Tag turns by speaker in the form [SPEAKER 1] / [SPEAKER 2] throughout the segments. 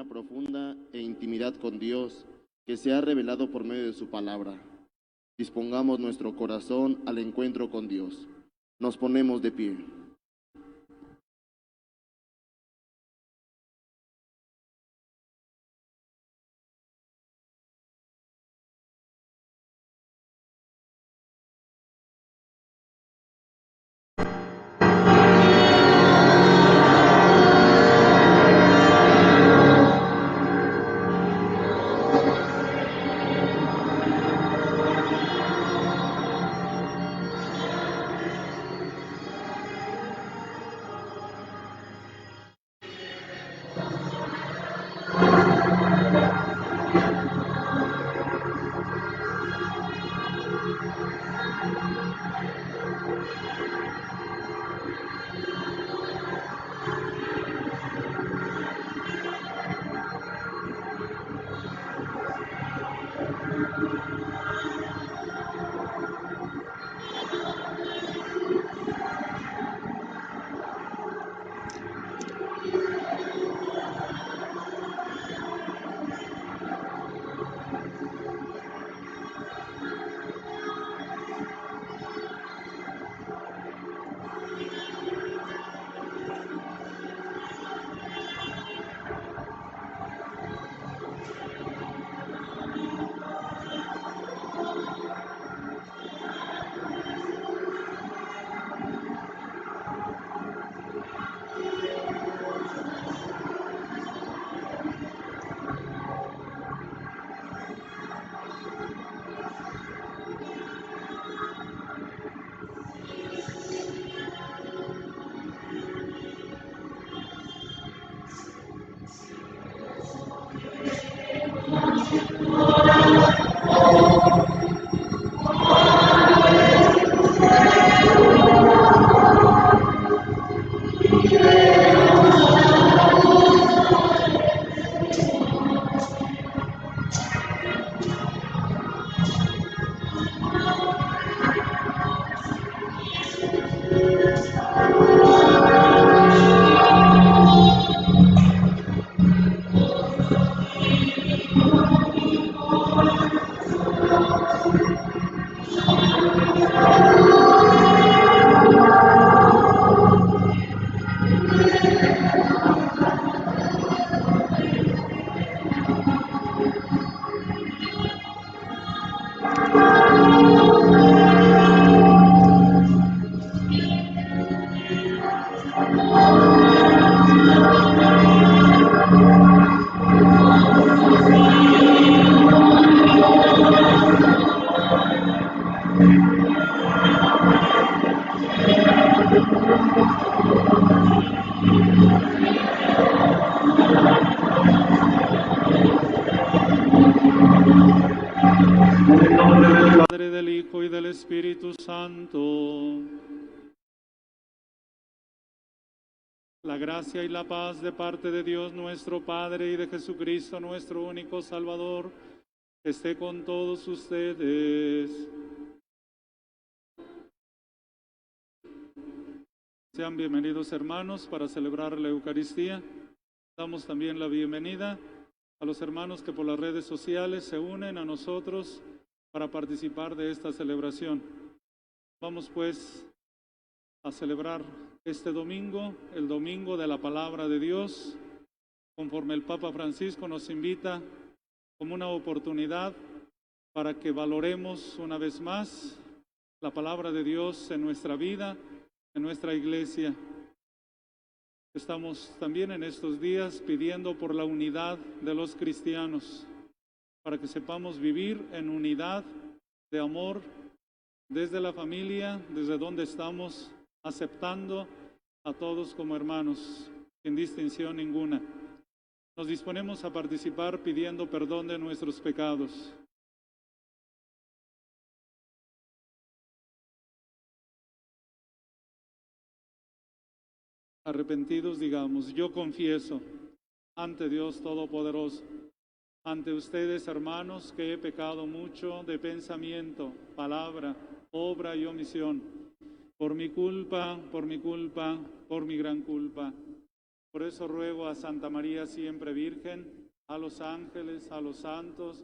[SPEAKER 1] una profunda e intimidad con Dios que se ha revelado por medio de su palabra. Dispongamos nuestro corazón al encuentro con Dios. Nos ponemos de pie.
[SPEAKER 2] Padre, del Hijo y del Espíritu Santo. La gracia y la paz de parte de Dios nuestro Padre y de Jesucristo nuestro único Salvador esté con todos ustedes. Sean bienvenidos, hermanos, para celebrar la Eucaristía. Damos también la bienvenida a los hermanos que por las redes sociales se unen a nosotros para participar de esta celebración. Vamos pues a celebrar este domingo, el domingo de la palabra de Dios, conforme el Papa Francisco nos invita como una oportunidad para que valoremos una vez más la palabra de Dios en nuestra vida, en nuestra iglesia. Estamos también en estos días pidiendo por la unidad de los cristianos, para que sepamos vivir en unidad de amor desde la familia, desde donde estamos, aceptando a todos como hermanos, sin distinción ninguna. Nos disponemos a participar pidiendo perdón de nuestros pecados. Arrepentidos digamos: yo confieso ante Dios Todopoderoso, ante ustedes, hermanos, que he pecado mucho de pensamiento, palabra, obra y omisión, por mi culpa, por mi gran culpa. Por eso ruego a Santa María siempre Virgen, a los ángeles, a los santos,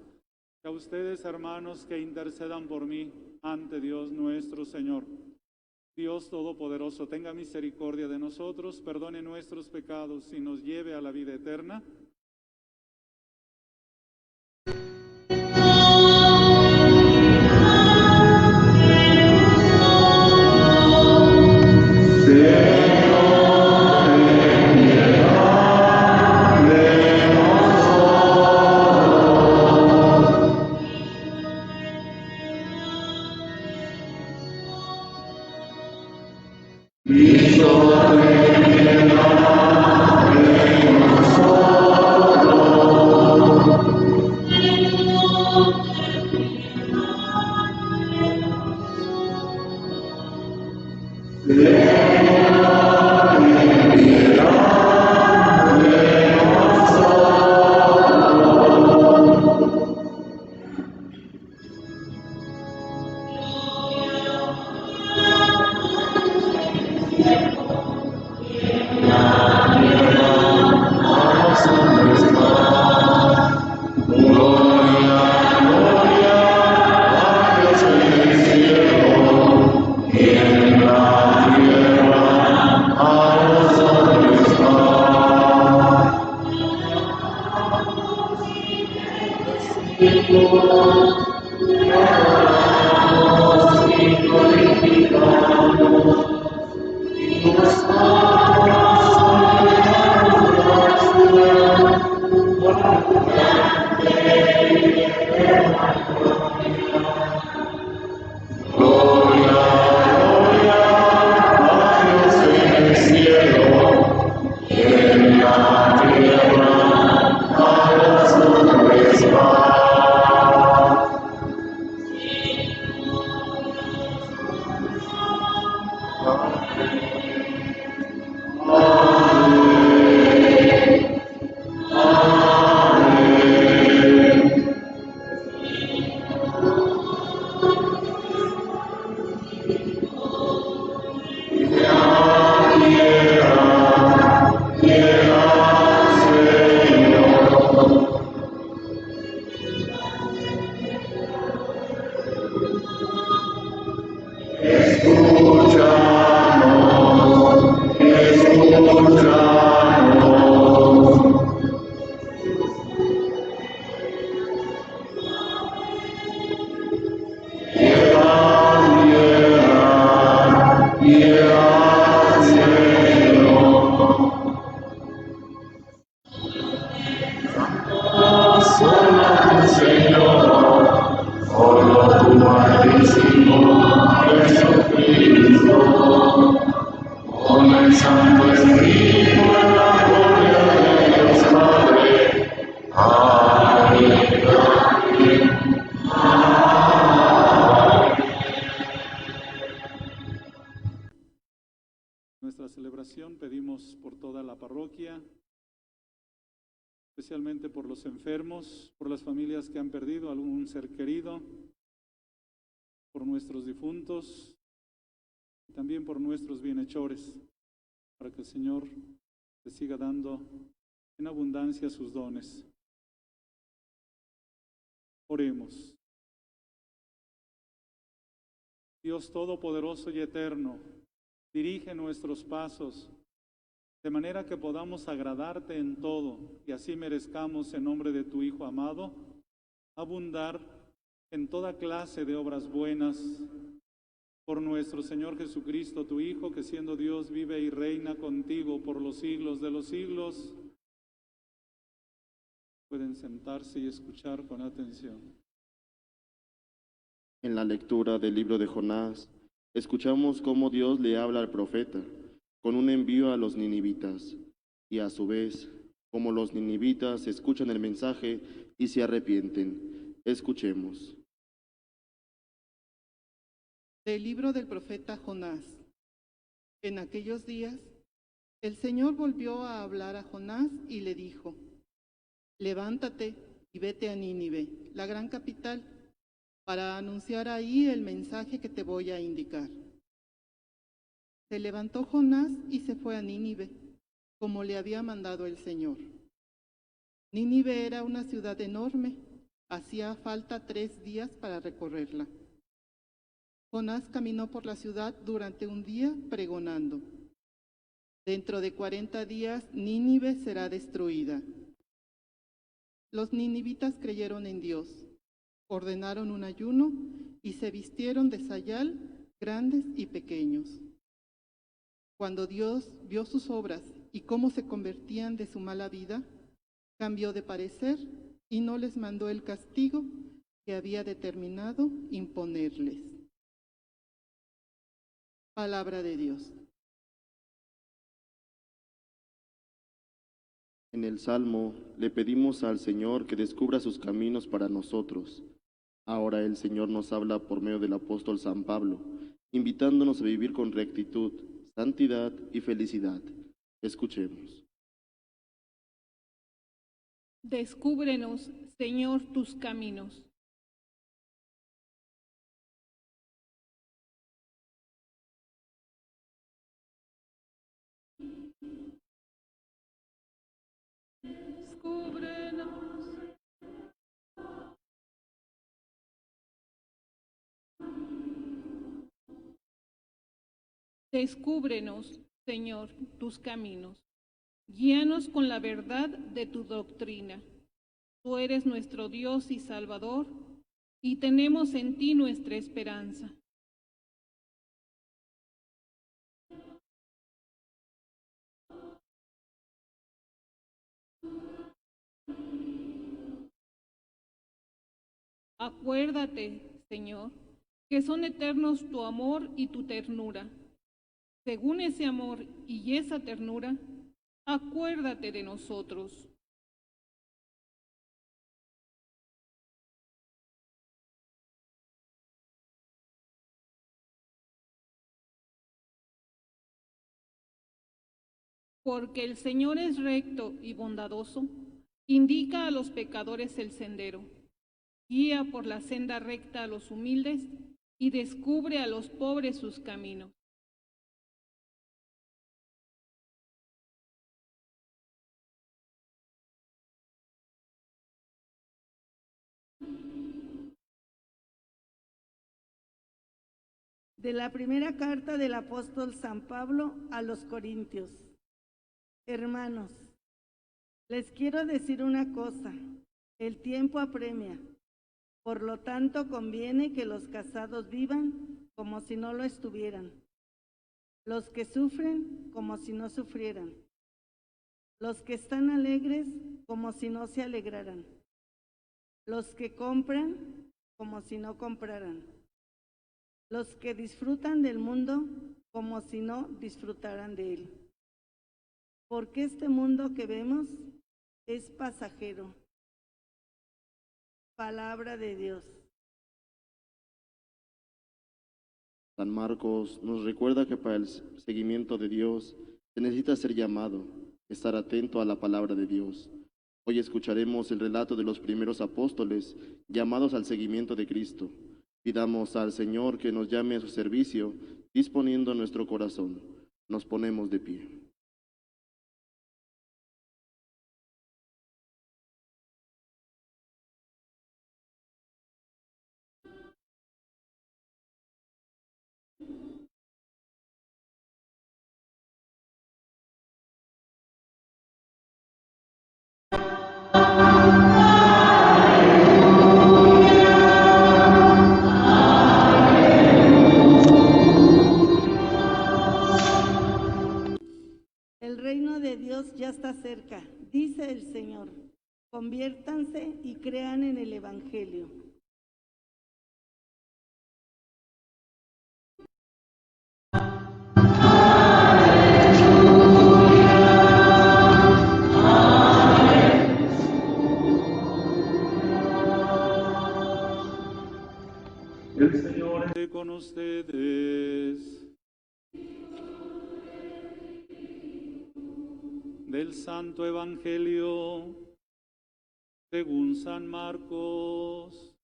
[SPEAKER 2] y a ustedes, hermanos, que intercedan por mí ante Dios nuestro Señor. Dios Todopoderoso, tenga misericordia de nosotros, perdone nuestros pecados y nos lleve a la vida eterna. Nuestra celebración pedimos por toda la parroquia, especialmente por los enfermos, por las familias que han perdido algún ser querido, por nuestros difuntos y también por nuestros bienhechores, para que el Señor les siga dando en abundancia sus dones. Oremos. Dios Todopoderoso y Eterno, dirige nuestros pasos, de manera que podamos agradarte en todo y así merezcamos, en nombre de tu Hijo amado, abundar en toda clase de obras buenas. Por nuestro Señor Jesucristo, tu Hijo, que siendo Dios vive y reina contigo por los siglos de los siglos. Pueden sentarse y escuchar con atención.
[SPEAKER 1] En la lectura del libro de Jonás, escuchamos cómo Dios le habla al profeta con un envío a los ninivitas, y a su vez, cómo los ninivitas escuchan el mensaje y se arrepienten. Escuchemos.
[SPEAKER 3] Del libro del profeta Jonás. En aquellos días, el Señor volvió a hablar a Jonás y le dijo: levántate y vete a Nínive, la gran capital, para anunciar ahí el mensaje que te voy a indicar. Se levantó Jonás y se fue a Nínive, como le había mandado el Señor. Nínive era una ciudad enorme, hacía falta 3 días para recorrerla. Jonás caminó por la ciudad durante un día pregonando: dentro de 40 días Nínive será destruida. Los ninivitas creyeron en Dios, ordenaron un ayuno y se vistieron de sayal, grandes y pequeños. Cuando Dios vio sus obras y cómo se convertían de su mala vida, cambió de parecer y no les mandó el castigo que había determinado imponerles. Palabra de Dios.
[SPEAKER 1] En el Salmo le pedimos al Señor que descubra sus caminos para nosotros. Ahora el Señor nos habla por medio del apóstol San Pablo, invitándonos a vivir con rectitud, santidad y felicidad. Escuchemos.
[SPEAKER 4] Descúbrenos, Señor, tus caminos. Descúbrenos. Descúbrenos, Señor, tus caminos. Guíanos con la verdad de tu doctrina. Tú eres nuestro Dios y Salvador, y tenemos en ti nuestra esperanza. Acuérdate, Señor, que son eternos tu amor y tu ternura. Según ese amor y esa ternura, acuérdate de nosotros. Porque el Señor es recto y bondadoso, indica a los pecadores el sendero, guía por la senda recta a los humildes y descubre a los pobres sus caminos.
[SPEAKER 5] De la primera carta del apóstol San Pablo a los Corintios. Hermanos, les quiero decir una cosa: el tiempo apremia. Por lo tanto, conviene que los casados vivan como si no lo estuvieran, los que sufren como si no sufrieran, los que están alegres como si no se alegraran, los que compran como si no compraran, los que disfrutan del mundo como si no disfrutaran de él. Porque este mundo que vemos es pasajero. Palabra de Dios.
[SPEAKER 1] San Marcos nos recuerda que para el seguimiento de Dios se necesita ser llamado, estar atento a la palabra de Dios. Hoy escucharemos el relato de los primeros apóstoles llamados al seguimiento de Cristo. Pidamos al Señor que nos llame a su servicio, disponiendo nuestro corazón. Nos ponemos de pie.
[SPEAKER 5] El reino de Dios ya está cerca, dice el Señor. Conviértanse y crean en el Evangelio.
[SPEAKER 2] El Señor esté con ustedes. Del Santo Evangelio según San Marcos.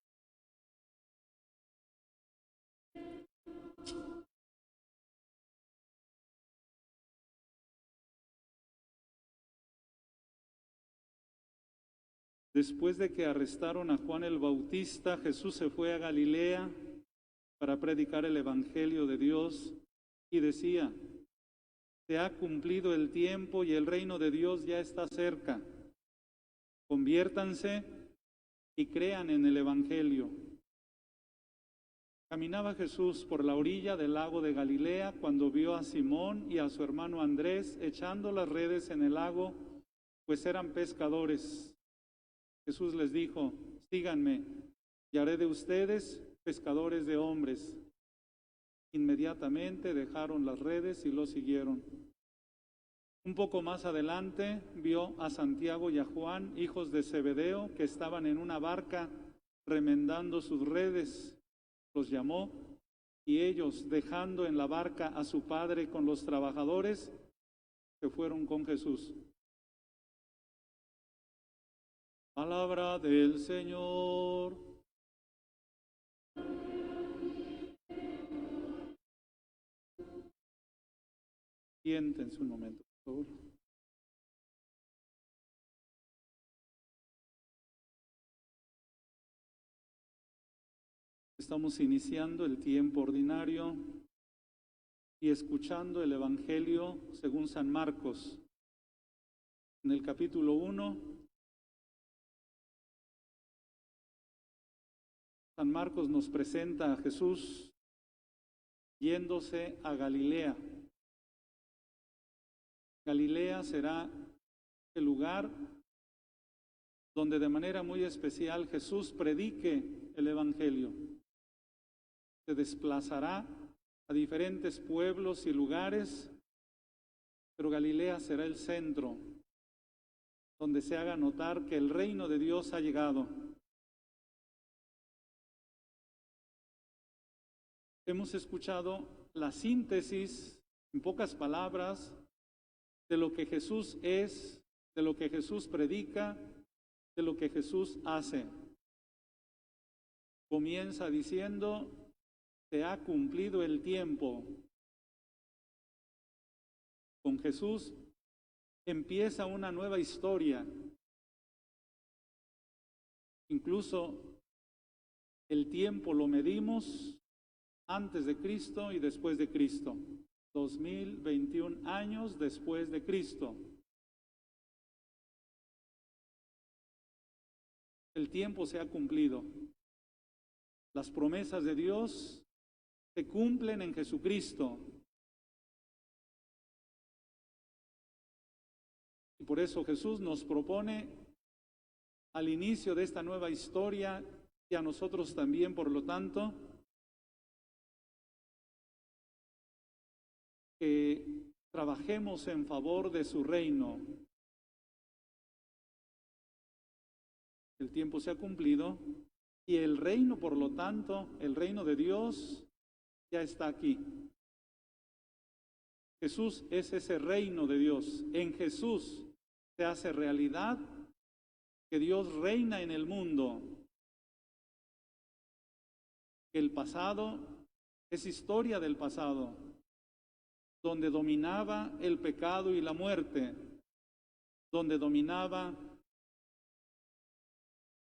[SPEAKER 2] Después de que arrestaron a Juan el Bautista, Jesús se fue a Galilea para predicar el Evangelio de Dios y decía: se ha cumplido el tiempo y el reino de Dios ya está cerca. Conviértanse y crean en el Evangelio. Caminaba Jesús por la orilla del lago de Galilea cuando vio a Simón y a su hermano Andrés echando las redes en el lago, pues eran pescadores. Jesús les dijo: síganme y haré de ustedes pescadores de hombres. Inmediatamente dejaron las redes y lo siguieron. Un poco más adelante vio a Santiago y a Juan, hijos de Zebedeo, que estaban en una barca remendando sus redes. Los llamó y ellos, dejando en la barca a su padre con los trabajadores, se fueron con Jesús. Palabra del Señor. Siéntense un momento, por favor. Estamos iniciando el tiempo ordinario y escuchando el Evangelio según San Marcos. En el capítulo 1, San Marcos nos presenta a Jesús yéndose a Galilea. Galilea será el lugar donde de manera muy especial Jesús predique el Evangelio. Se desplazará a diferentes pueblos y lugares, pero Galilea será el centro donde se haga notar que el reino de Dios ha llegado. Hemos escuchado la síntesis, en pocas palabras, de lo que Jesús es, de lo que Jesús predica, de lo que Jesús hace. Comienza diciendo: se ha cumplido el tiempo. Con Jesús empieza una nueva historia. Incluso el tiempo lo medimos antes de Cristo y después de Cristo. 2021 años después de Cristo. El tiempo se ha cumplido. Las promesas de Dios se cumplen en Jesucristo. Y por eso Jesús nos propone al inicio de esta nueva historia, y a nosotros también, por lo tanto, que trabajemos en favor de su reino. El tiempo se ha cumplido y el reino, por lo tanto, el reino de Dios ya está aquí. Jesús es ese reino de Dios. En Jesús se hace realidad que Dios reina en el mundo. El pasado es historia del pasado, donde dominaba el pecado y la muerte, donde dominaba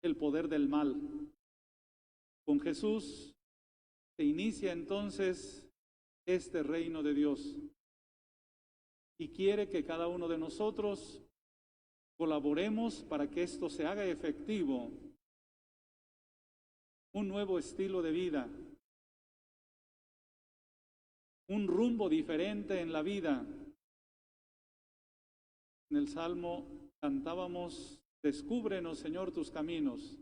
[SPEAKER 2] el poder del mal. Con Jesús se inicia entonces este reino de Dios y quiere que cada uno de nosotros colaboremos para que esto se haga efectivo. Un nuevo estilo de vida, un rumbo diferente en la vida. En el Salmo cantábamos: descúbrenos, Señor, tus caminos.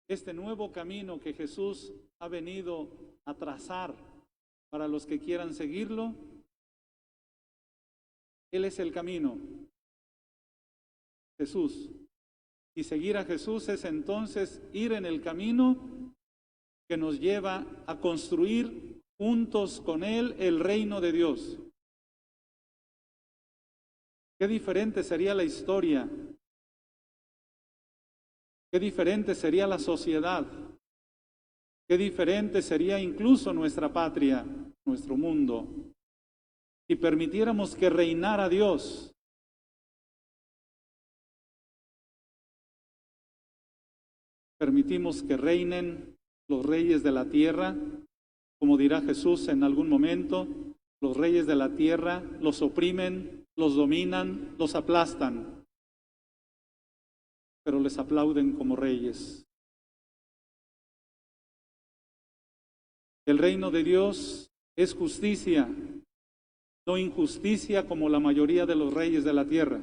[SPEAKER 2] Este nuevo camino que Jesús ha venido a trazar para los que quieran seguirlo, Él es el camino, Jesús. Y seguir a Jesús es entonces ir en el camino que nos lleva a construir juntos con Él el reino de Dios. Qué diferente sería la historia, qué diferente sería la sociedad, qué diferente sería incluso nuestra patria, nuestro mundo, si permitiéramos que reinara Dios. permitimos que reinen los reyes de la tierra, como dirá Jesús en algún momento, los reyes de la tierra los oprimen, los dominan, los aplastan, pero les aplauden como reyes. El reino de Dios es justicia, no injusticia como la mayoría de los reyes de la tierra.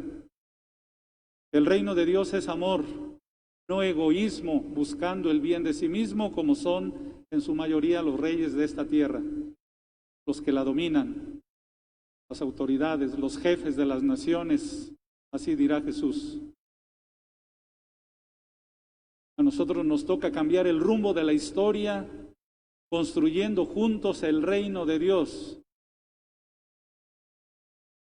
[SPEAKER 2] El reino de Dios es amor, no egoísmo, buscando el bien de sí mismo, como son en su mayoría los reyes de esta tierra, los que la dominan, las autoridades, los jefes de las naciones, así dirá Jesús. A nosotros nos toca cambiar el rumbo de la historia, construyendo juntos el reino de Dios.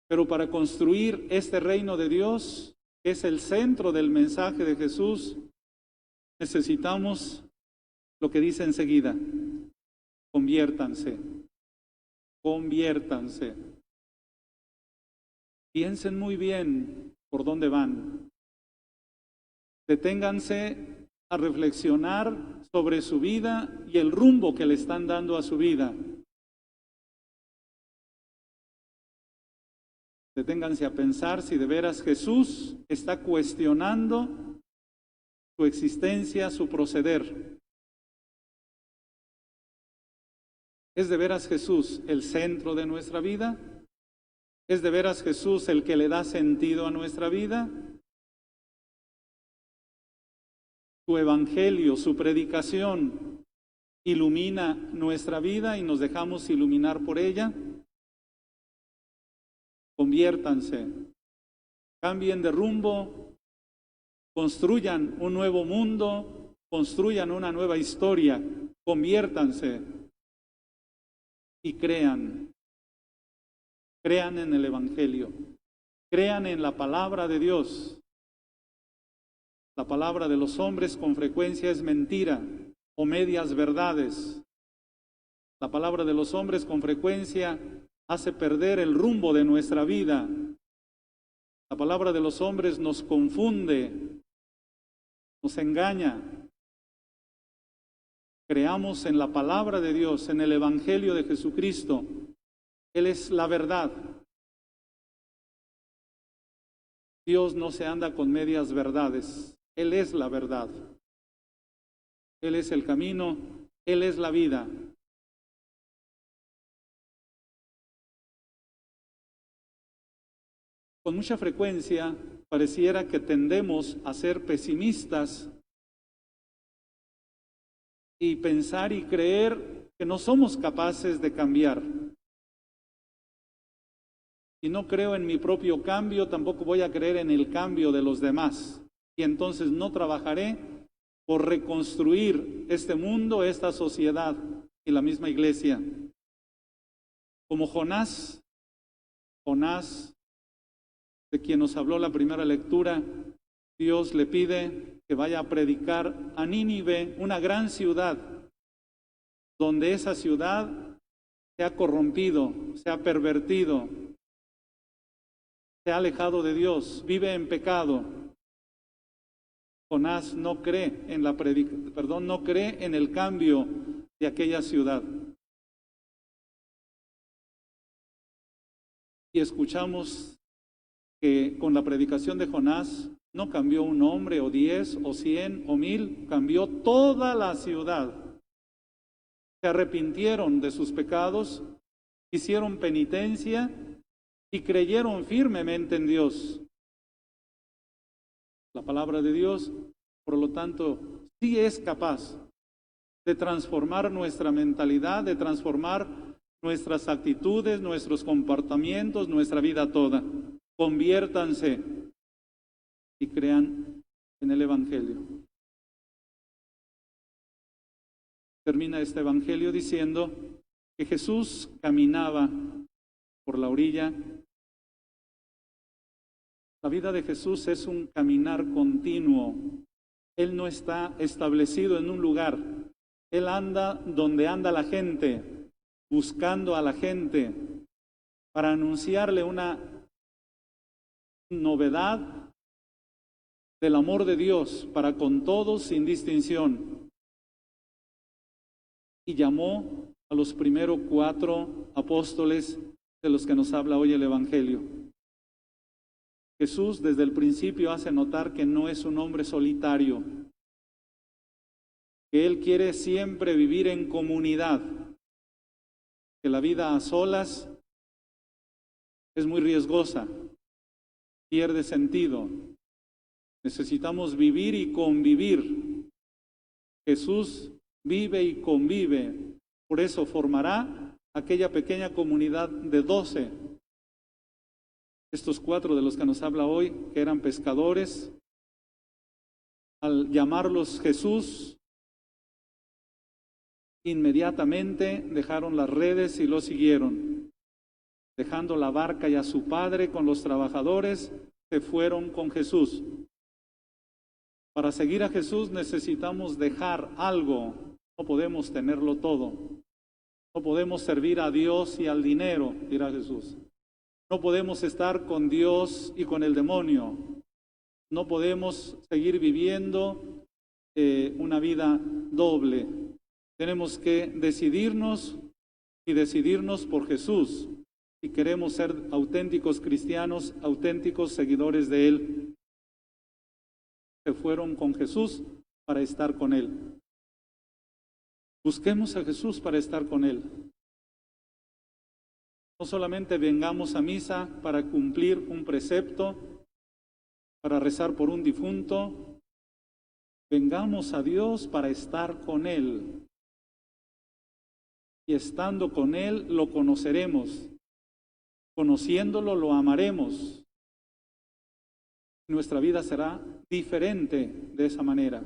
[SPEAKER 2] Pero para construir este reino de Dios, que es el centro del mensaje de Jesús, necesitamos lo que dice enseguida: conviértanse, conviértanse. Piensen muy bien por dónde van. Deténganse a reflexionar sobre su vida y el rumbo que le están dando a su vida. Deténganse a pensar si de veras Jesús está cuestionando su existencia, su proceder. ¿Es de veras Jesús el centro de nuestra vida? ¿Es de veras Jesús el que le da sentido a nuestra vida? Su evangelio, su predicación ilumina nuestra vida y nos dejamos iluminar por ella. Conviértanse, cambien de rumbo, construyan un nuevo mundo, construyan una nueva historia, conviértanse y crean en el evangelio, crean en la palabra de Dios. La palabra de los hombres con frecuencia es mentira o medias verdades. La palabra de los hombres con frecuencia hace perder el rumbo de nuestra vida. La palabra de los hombres nos confunde, nos engaña. Creamos en la palabra de Dios, en el evangelio de Jesucristo. Él es la verdad. Dios no se anda con medias verdades. Él es la verdad. Él es el camino. Él es la vida. Con mucha frecuencia pareciera que tendemos a ser pesimistas y pensar y creer que no somos capaces de cambiar. Si no creo en mi propio cambio, tampoco voy a creer en el cambio de los demás. Y entonces no trabajaré por reconstruir este mundo, esta sociedad y la misma iglesia. Como Jonás, de quien nos habló la primera lectura, Dios le pide que vaya a predicar a Nínive, una gran ciudad, donde esa ciudad se ha corrompido, se ha pervertido, se ha alejado de Dios, vive en pecado. Jonás no cree en no cree en el cambio de aquella ciudad. Y escuchamos que con la predicación de Jonás no cambió un hombre o 10 o 100 o 1000, cambió toda la ciudad. Se arrepintieron de sus pecados, hicieron penitencia y creyeron firmemente en Dios. La palabra de Dios, por lo tanto, sí es capaz de transformar nuestra mentalidad, de transformar nuestras actitudes, nuestros comportamientos, nuestra vida toda. Conviértanse y crean en el evangelio. Termina este evangelio diciendo que Jesús caminaba por la orilla. La vida de Jesús es un caminar continuo. Él no está establecido en un lugar. Él anda donde anda la gente, buscando a la gente para anunciarle una novedad del amor de Dios para con todos sin distinción. Y llamó a los primeros 4 apóstoles de los que nos habla hoy el Evangelio. Jesús desde el principio hace notar que no es un hombre solitario, que Él quiere siempre vivir en comunidad, que la vida a solas es muy riesgosa, pierde sentido. Necesitamos vivir y convivir. Jesús vive y convive, por eso formará aquella pequeña comunidad de 12. Estos 4 de los que nos habla hoy, que eran pescadores, al llamarlos Jesús, inmediatamente dejaron las redes y lo siguieron. Dejando la barca y a su padre con los trabajadores, se fueron con Jesús. Para seguir a Jesús necesitamos dejar algo, no podemos tenerlo todo. No podemos servir a Dios y al dinero, dirá Jesús. No podemos estar con Dios y con el demonio. No podemos seguir viviendo una vida doble. Tenemos que decidirnos y decidirnos por Jesús. Si queremos ser auténticos cristianos, auténticos seguidores de Él. Se fueron con Jesús para estar con Él. Busquemos a Jesús para estar con Él. No solamente vengamos a misa para cumplir un precepto, para rezar por un difunto. Vengamos a Dios para estar con Él. Y estando con Él lo conoceremos. Conociéndolo lo amaremos. Nuestra vida será diferente de esa manera.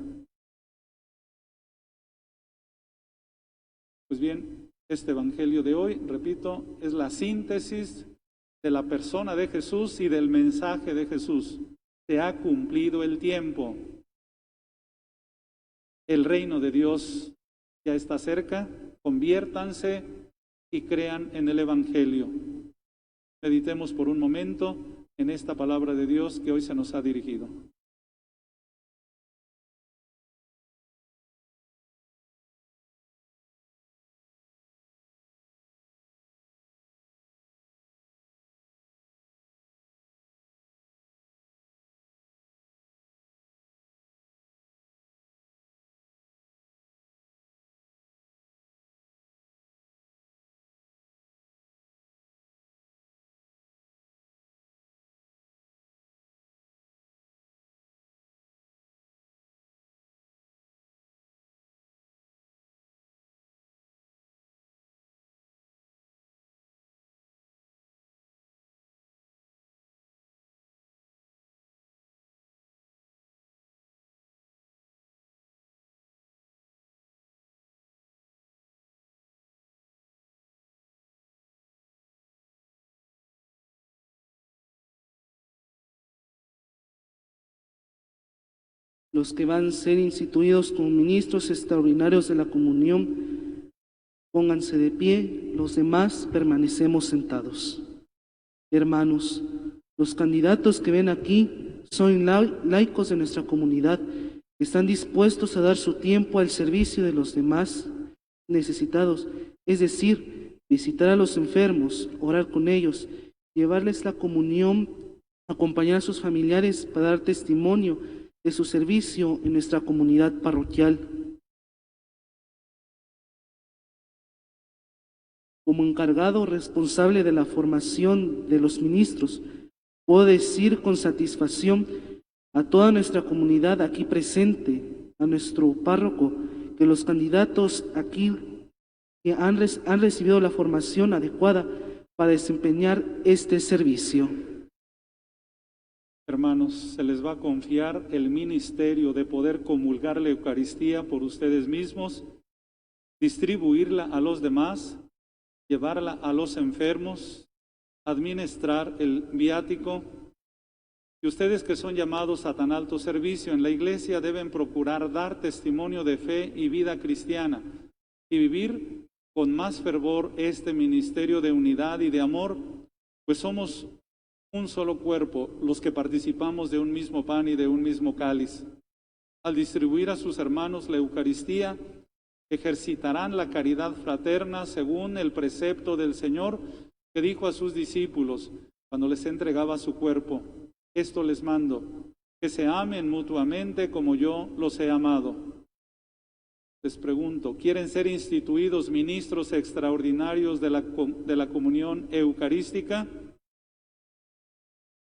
[SPEAKER 2] Pues bien, este Evangelio de hoy, repito, es la síntesis de la persona de Jesús y del mensaje de Jesús. Se ha cumplido el tiempo. El reino de Dios ya está cerca. Conviértanse y crean en el Evangelio. Meditemos por un momento en esta palabra de Dios que hoy se nos ha dirigido.
[SPEAKER 6] Los que van a ser instituidos como ministros extraordinarios de la comunión, pónganse de pie, los demás permanecemos sentados. Hermanos, los candidatos que ven aquí son laicos de nuestra comunidad, que están dispuestos a dar su tiempo al servicio de los demás necesitados, es decir, visitar a los enfermos, orar con ellos, llevarles la comunión, acompañar a sus familiares para dar testimonio de su servicio en nuestra comunidad parroquial. Como encargado responsable de la formación de los ministros, puedo decir con satisfacción a toda nuestra comunidad aquí presente, a nuestro párroco, que los candidatos aquí que han recibido la formación adecuada para desempeñar este servicio.
[SPEAKER 2] Hermanos, se les va a confiar el ministerio de poder comulgar la Eucaristía por ustedes mismos, distribuirla a los demás, llevarla a los enfermos, administrar el viático. Y ustedes que son llamados a tan alto servicio en la Iglesia deben procurar dar testimonio de fe y vida cristiana y vivir con más fervor este ministerio de unidad y de amor, pues somos un solo cuerpo, los que participamos de un mismo pan y de un mismo cáliz. Al distribuir a sus hermanos la Eucaristía, ejercitarán la caridad fraterna según el precepto del Señor que dijo a sus discípulos cuando les entregaba su cuerpo: esto les mando, que se amen mutuamente como yo los he amado. Les pregunto, ¿quieren ser instituidos ministros extraordinarios de la comunión eucarística?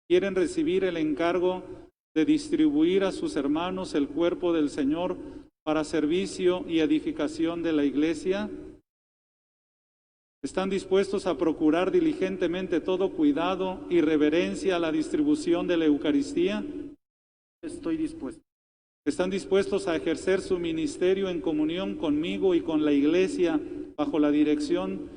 [SPEAKER 2] ¿Quieren recibir el encargo de distribuir a sus hermanos el cuerpo del Señor para servicio y edificación de la Iglesia? ¿Están dispuestos a procurar diligentemente todo cuidado y reverencia a la distribución de la Eucaristía?
[SPEAKER 6] Estoy dispuesto.
[SPEAKER 2] ¿Están dispuestos a ejercer su ministerio en comunión conmigo y con la Iglesia bajo la dirección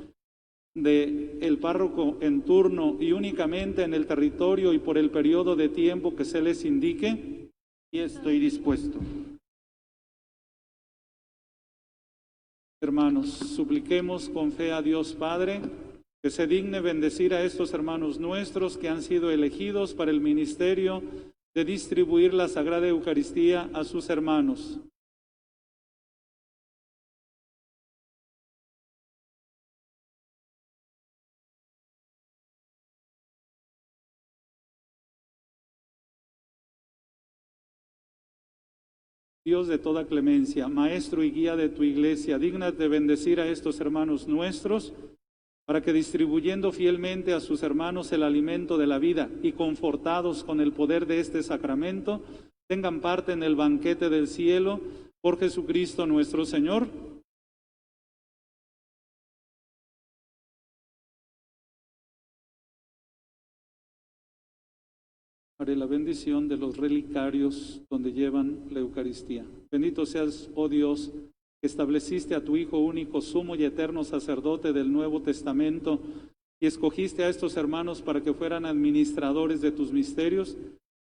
[SPEAKER 2] del párroco en turno y únicamente en el territorio y por el periodo de tiempo que se les indique?
[SPEAKER 6] Y estoy dispuesto.
[SPEAKER 2] Hermanos, supliquemos con fe a Dios Padre que se digne bendecir a estos hermanos nuestros que han sido elegidos para el ministerio de distribuir la Sagrada Eucaristía a sus hermanos. Dios de toda clemencia, Maestro y guía de tu Iglesia, dígnate de bendecir a estos hermanos nuestros, para que distribuyendo fielmente a sus hermanos el alimento de la vida y confortados con el poder de este sacramento, tengan parte en el banquete del cielo por Jesucristo nuestro Señor. Haré la bendición de los relicarios donde llevan la Eucaristía. Bendito seas, oh Dios, que estableciste a tu Hijo único, sumo y eterno sacerdote del Nuevo Testamento, y escogiste a estos hermanos para que fueran administradores de tus misterios.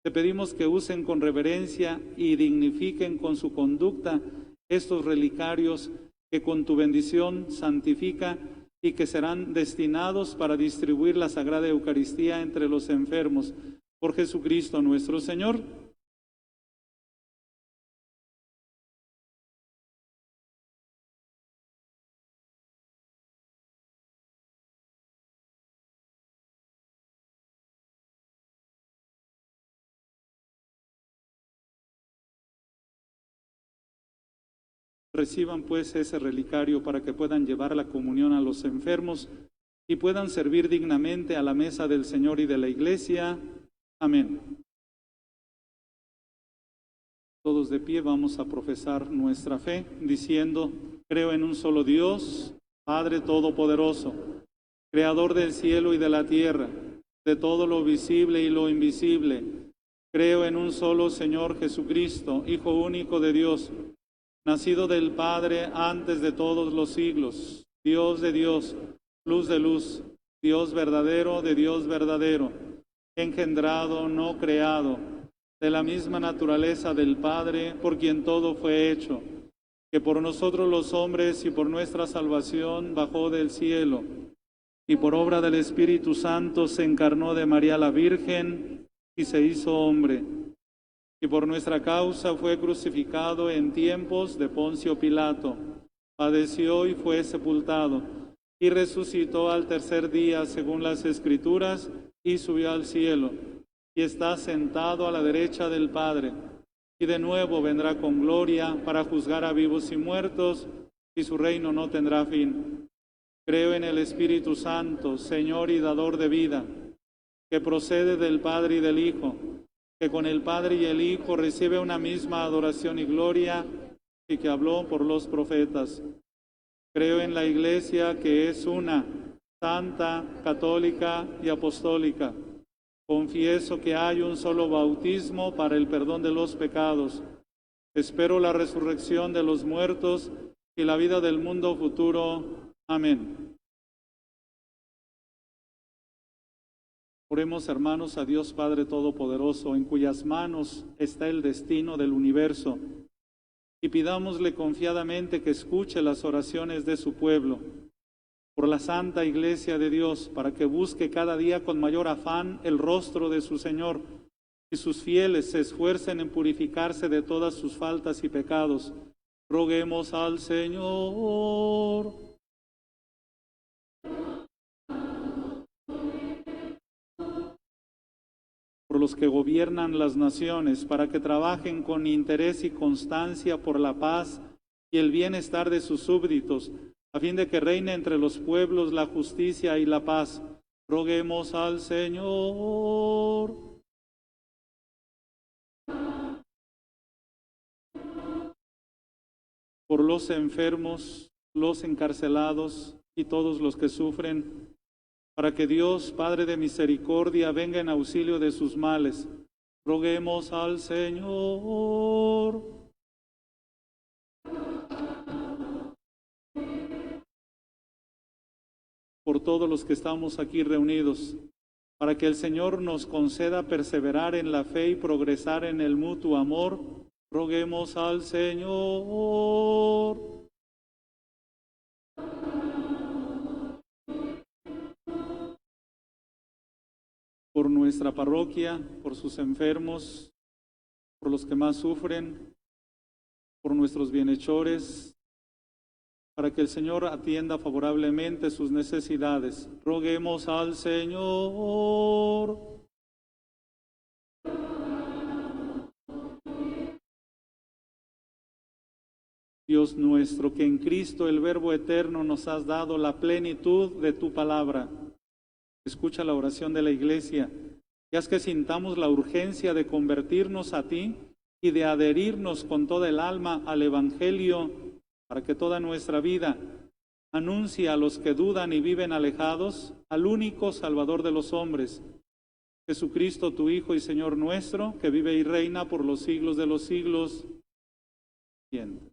[SPEAKER 2] Te pedimos que usen con reverencia y dignifiquen con su conducta estos relicarios que con tu bendición santifica y que serán destinados para distribuir la Sagrada Eucaristía entre los enfermos. Por Jesucristo nuestro Señor. Reciban pues ese relicario para que puedan llevar la comunión a los enfermos y puedan servir dignamente a la mesa del Señor y de la Iglesia. Amén. Todos de pie vamos a profesar nuestra fe diciendo: creo en un solo Dios, Padre Todopoderoso, Creador del cielo y de la tierra, de todo lo visible y lo invisible. Creo en un solo Señor Jesucristo, Hijo único de Dios, nacido del Padre antes de todos los siglos, Dios de Dios, luz de luz, Dios verdadero de Dios verdadero, engendrado, no creado, de la misma naturaleza del Padre, por quien todo fue hecho, que por nosotros los hombres y por nuestra salvación bajó del cielo, y por obra del Espíritu Santo se encarnó de María la Virgen y se hizo hombre, y por nuestra causa fue crucificado en tiempos de Poncio Pilato, padeció y fue sepultado, y resucitó al tercer día según las Escrituras, y subió al cielo, y está sentado a la derecha del Padre, y de nuevo vendrá con gloria para juzgar a vivos y muertos, y su reino no tendrá fin. Creo en el Espíritu Santo, Señor y dador de vida, que procede del Padre y del Hijo, que con el Padre y el Hijo recibe una misma adoración y gloria, y que habló por los profetas. Creo en la Iglesia, que es una, santa, católica y apostólica. Confieso que hay un solo bautismo para el perdón de los pecados. Espero la resurrección de los muertos y la vida del mundo futuro. Amén. Oremos, hermanos, a Dios Padre Todopoderoso, en cuyas manos está el destino del universo, y pidámosle confiadamente que escuche las oraciones de su pueblo. por la Santa Iglesia de Dios, para que busque cada día con mayor afán el rostro de su Señor, y sus fieles se esfuercen en purificarse de todas sus faltas y pecados. Roguemos al Señor. Por los que gobiernan las naciones, para que trabajen con interés y constancia por la paz y el bienestar de sus súbditos, a fin de que reine entre los pueblos la justicia y la paz. Roguemos al Señor. Por los enfermos, los encarcelados y todos los que sufren, para que Dios, Padre de misericordia, venga en auxilio de sus males. Roguemos al Señor. Por todos los que estamos aquí reunidos, para que el Señor nos conceda perseverar en la fe y progresar en el mutuo amor, roguemos al Señor. Por nuestra parroquia, por sus enfermos, por los que más sufren, por nuestros bienhechores, para que el Señor atienda favorablemente sus necesidades. Roguemos al Señor. Dios nuestro, que en Cristo el Verbo eterno nos has dado la plenitud de tu palabra. Escucha la oración de la Iglesia y haz que sintamos la urgencia de convertirnos a ti y de adherirnos con toda el alma al Evangelio, para que toda nuestra vida anuncie a los que dudan y viven alejados al único Salvador de los hombres, Jesucristo, tu Hijo y Señor nuestro, que vive y reina por los siglos de los siglos. Bien.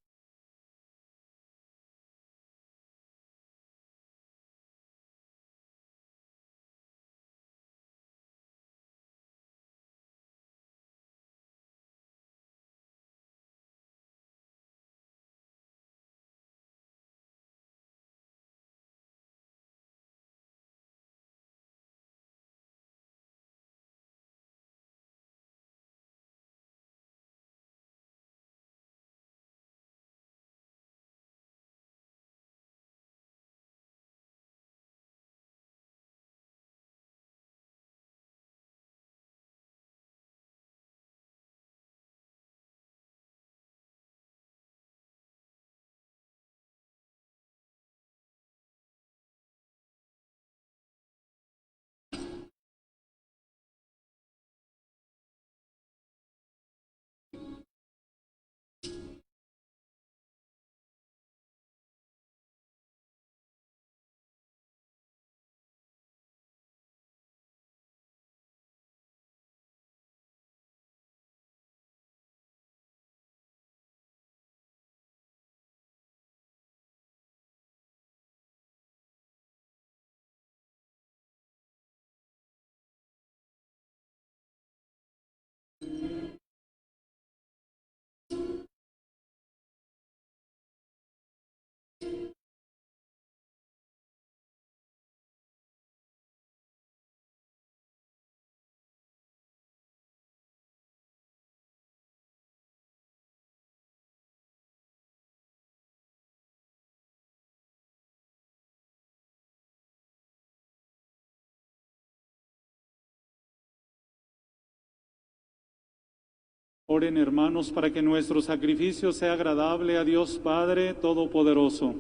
[SPEAKER 2] Oren, hermanos, para que nuestro sacrificio sea agradable a Dios Padre Todopoderoso.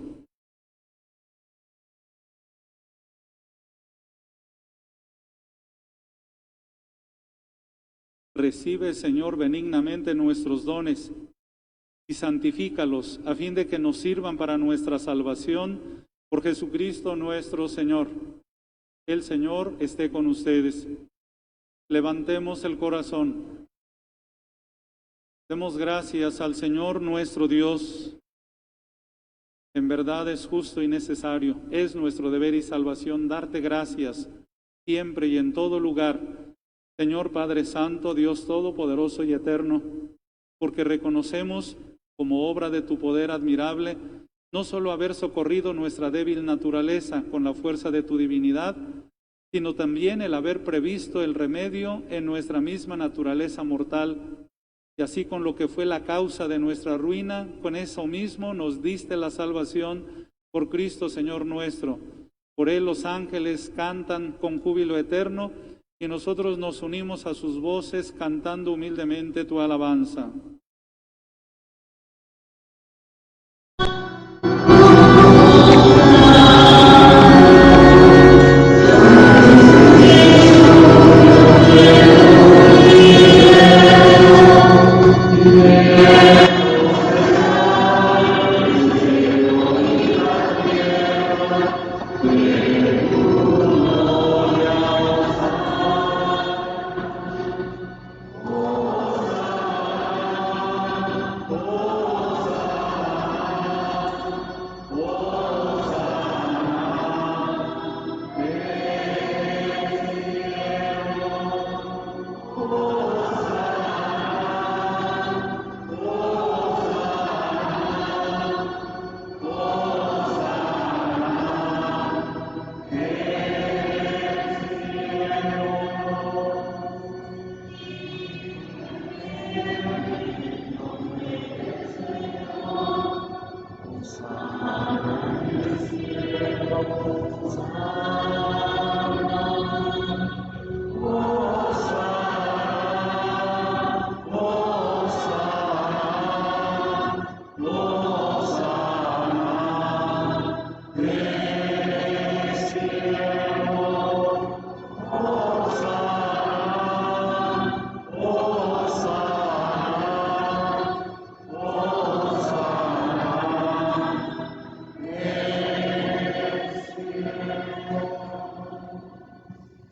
[SPEAKER 2] Recibe, Señor, benignamente nuestros dones y santifícalos a fin de que nos sirvan para nuestra salvación por Jesucristo nuestro Señor. El Señor esté con ustedes. Levantemos el corazón. Demos gracias al Señor nuestro Dios. En verdad es justo y necesario, es nuestro deber y salvación darte gracias siempre y en todo lugar, Señor Padre Santo, Dios Todopoderoso y Eterno, porque reconocemos como obra de tu poder admirable no solo haber socorrido nuestra débil naturaleza con la fuerza de tu divinidad, sino también el haber previsto el remedio en nuestra misma naturaleza mortal. Y así con lo que fue la causa de nuestra ruina, con eso mismo nos diste la salvación por Cristo Señor nuestro. Por Él los ángeles cantan con júbilo eterno y nosotros nos unimos a sus voces cantando humildemente tu alabanza.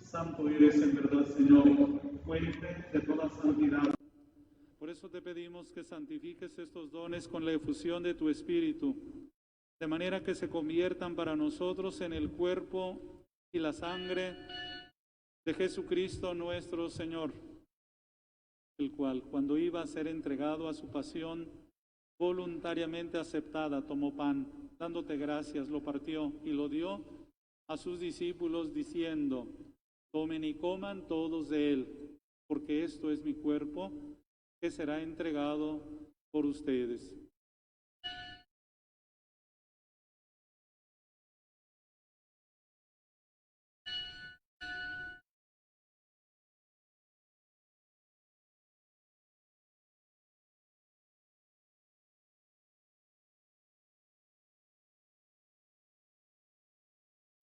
[SPEAKER 2] Santo eres en verdad, Señor, fuente de toda santidad. Por eso te pedimos que santifiques estos dones con la efusión de tu Espíritu, de manera que se conviertan para nosotros en el cuerpo y la sangre de Jesucristo nuestro Señor, el cual, cuando iba a ser entregado a su pasión voluntariamente aceptada, tomó pan, dándote gracias, lo partió y lo dio a sus discípulos, diciendo: tomen y coman todos de él, porque esto es mi cuerpo, que será entregado por ustedes.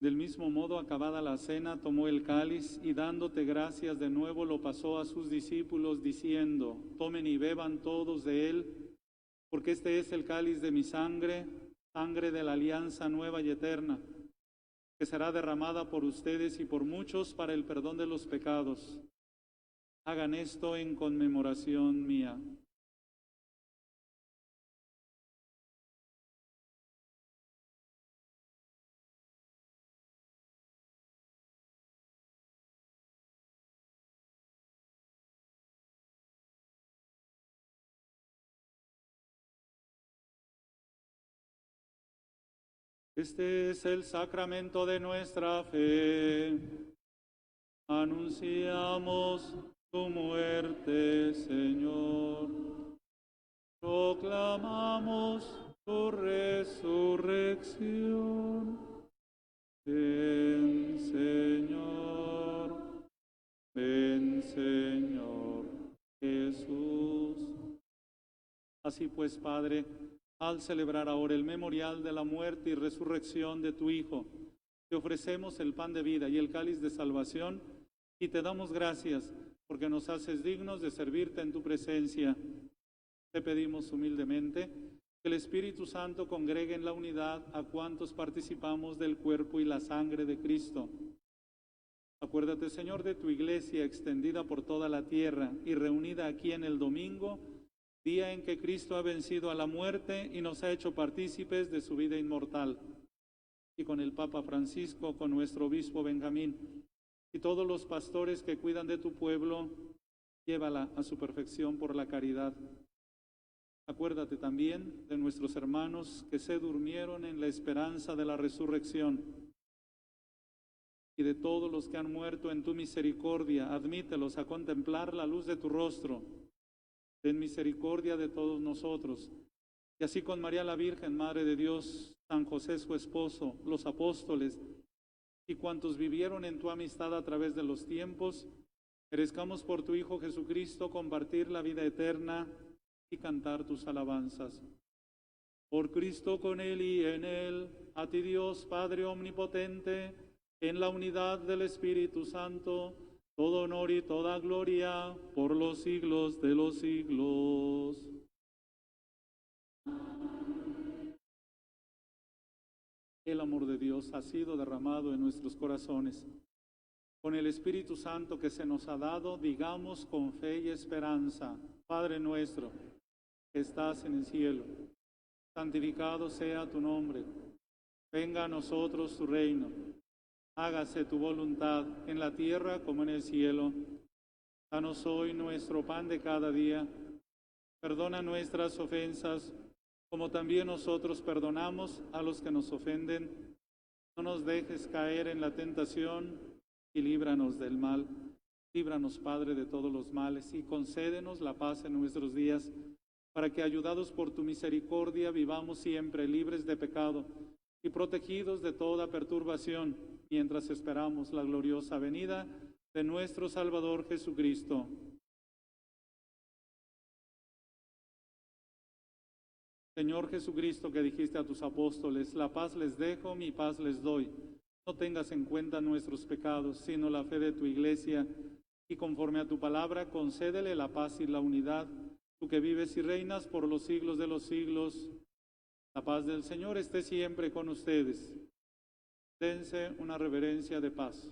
[SPEAKER 2] Del mismo modo, acabada la cena, tomó el cáliz y dándote gracias de nuevo lo pasó a sus discípulos, diciendo: tomen y beban todos de él, porque este es el cáliz de mi sangre, sangre de la alianza nueva y eterna, que será derramada por ustedes y por muchos para el perdón de los pecados. Hagan esto en conmemoración mía. Este es el sacramento de nuestra fe. Anunciamos tu muerte, Señor. Proclamamos tu resurrección. Ven, Señor. Ven, Señor Jesús. Así pues, Padre, al celebrar ahora el memorial de la muerte y resurrección de tu Hijo, te ofrecemos el pan de vida y el cáliz de salvación y te damos gracias porque nos haces dignos de servirte en tu presencia. Te pedimos humildemente que el Espíritu Santo congregue en la unidad a cuantos participamos del cuerpo y la sangre de Cristo. Acuérdate, Señor, de tu iglesia extendida por toda la tierra y reunida aquí en el domingo, día en que Cristo ha vencido a la muerte y nos ha hecho partícipes de su vida inmortal. Y con el Papa Francisco, con nuestro obispo Benjamín y todos los pastores que cuidan de tu pueblo, llévala a su perfección por la caridad. Acuérdate también de nuestros hermanos que se durmieron en la esperanza de la resurrección y de todos los que han muerto en tu misericordia. Admítelos a contemplar la luz de tu rostro. Ten misericordia de todos nosotros. Y así con María la Virgen, Madre de Dios, San José su esposo, los apóstoles y cuantos vivieron en tu amistad a través de los tiempos, merezcamos por tu Hijo Jesucristo compartir la vida eterna y cantar tus alabanzas. Por Cristo, con Él y en Él, a ti Dios, Padre omnipotente, en la unidad del Espíritu Santo, todo honor y toda gloria por los siglos de los siglos. El amor de Dios ha sido derramado en nuestros corazones. Con el Espíritu Santo que se nos ha dado, digamos con fe y esperanza: Padre nuestro, que estás en el cielo, santificado sea tu nombre. Venga a nosotros tu reino. Hágase tu voluntad en la tierra como en el cielo. Danos hoy nuestro pan de cada día. Perdona nuestras ofensas, como también nosotros perdonamos a los que nos ofenden. No nos dejes caer en la tentación y líbranos del mal. Líbranos, Padre, de todos los males y concédenos la paz en nuestros días, para que, ayudados por tu misericordia, vivamos siempre libres de pecado y protegidos de toda perturbación, mientras esperamos la gloriosa venida de nuestro Salvador Jesucristo. Señor Jesucristo, que dijiste a tus apóstoles: la paz les dejo, mi paz les doy. No tengas en cuenta nuestros pecados, sino la fe de tu Iglesia, y conforme a tu palabra, concédele la paz y la unidad, tú que vives y reinas por los siglos de los siglos. La paz del Señor esté siempre con ustedes. Dense una reverencia de paz.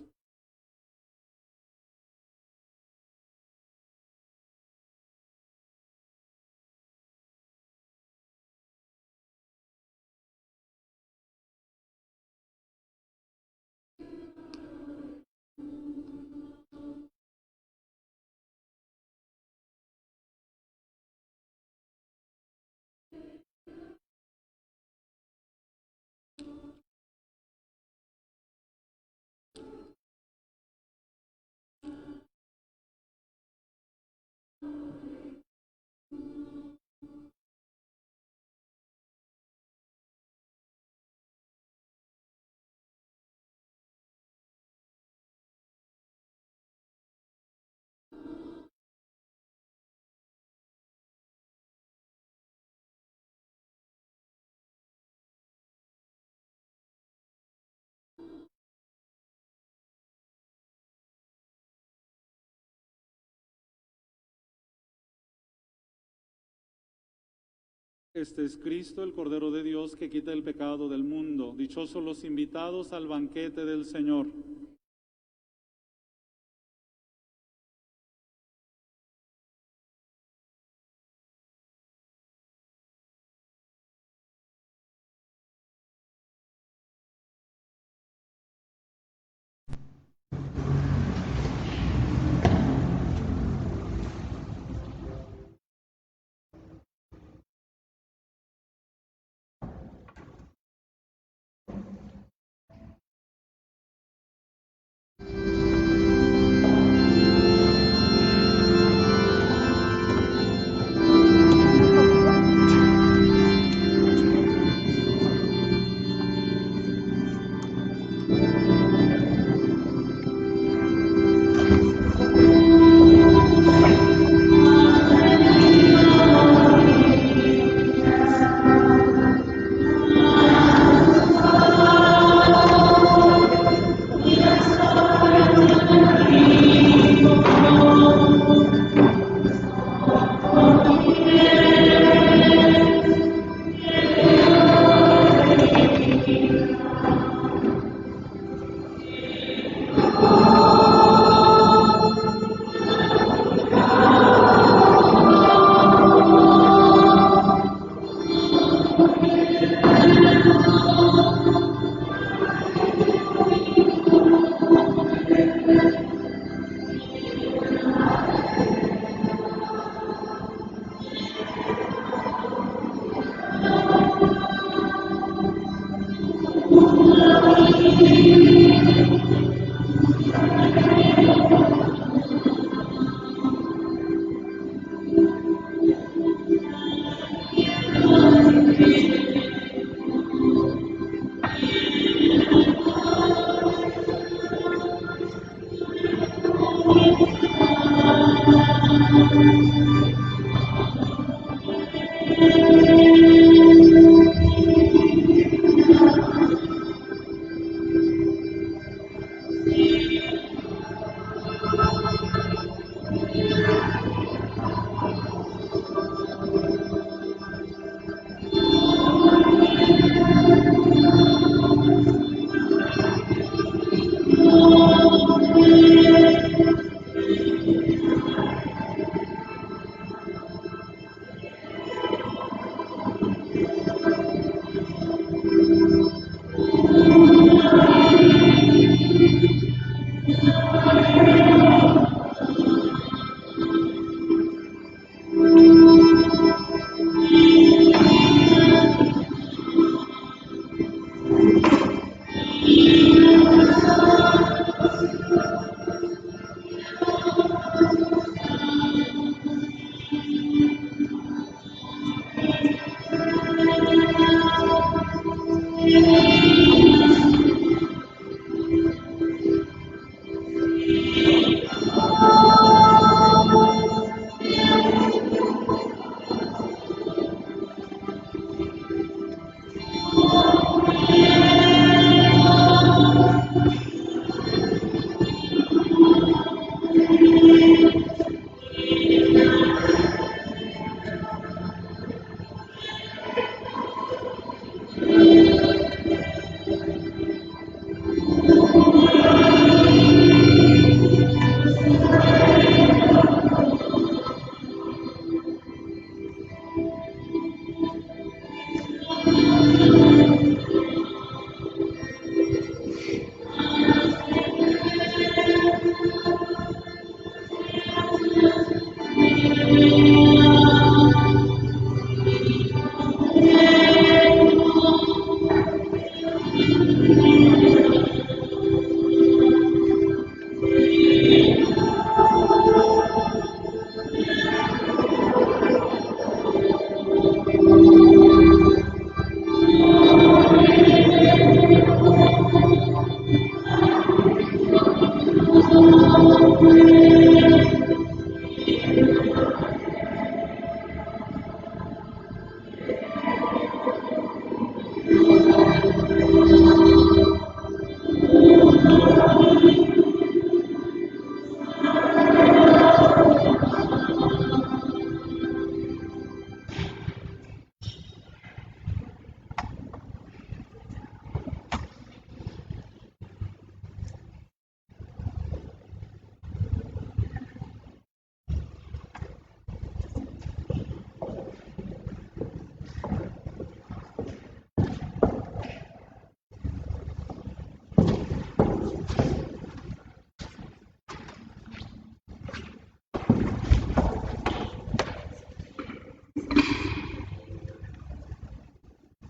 [SPEAKER 2] Este es Cristo, el Cordero de Dios, que quita el pecado del mundo. Dichosos los invitados al banquete del Señor.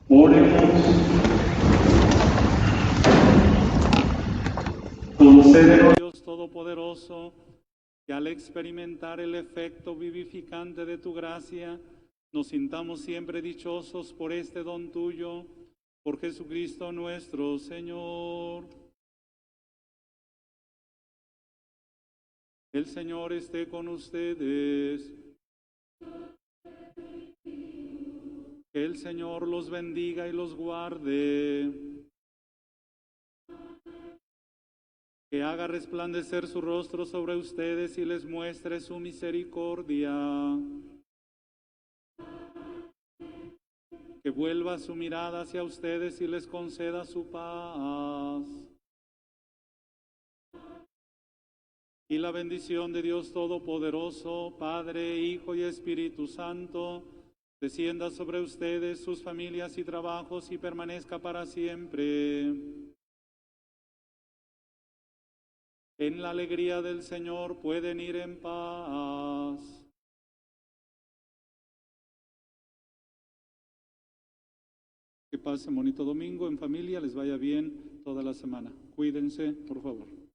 [SPEAKER 2] Oremos. Concédenos, Dios Todopoderoso, que al experimentar el efecto vivificante de tu gracia, nos sintamos siempre dichosos por este don tuyo, por Jesucristo nuestro Señor. El Señor esté con ustedes. Que el Señor los bendiga y los guarde. Que haga resplandecer su rostro sobre ustedes y les muestre su misericordia. Que vuelva su mirada hacia ustedes y les conceda su paz. Y la bendición de Dios Todopoderoso, Padre, Hijo y Espíritu Santo, descienda sobre ustedes, sus familias y trabajos y permanezca para siempre. En la alegría del Señor pueden ir en paz. Que pasen bonito domingo en familia, les vaya bien toda la semana. Cuídense, por favor.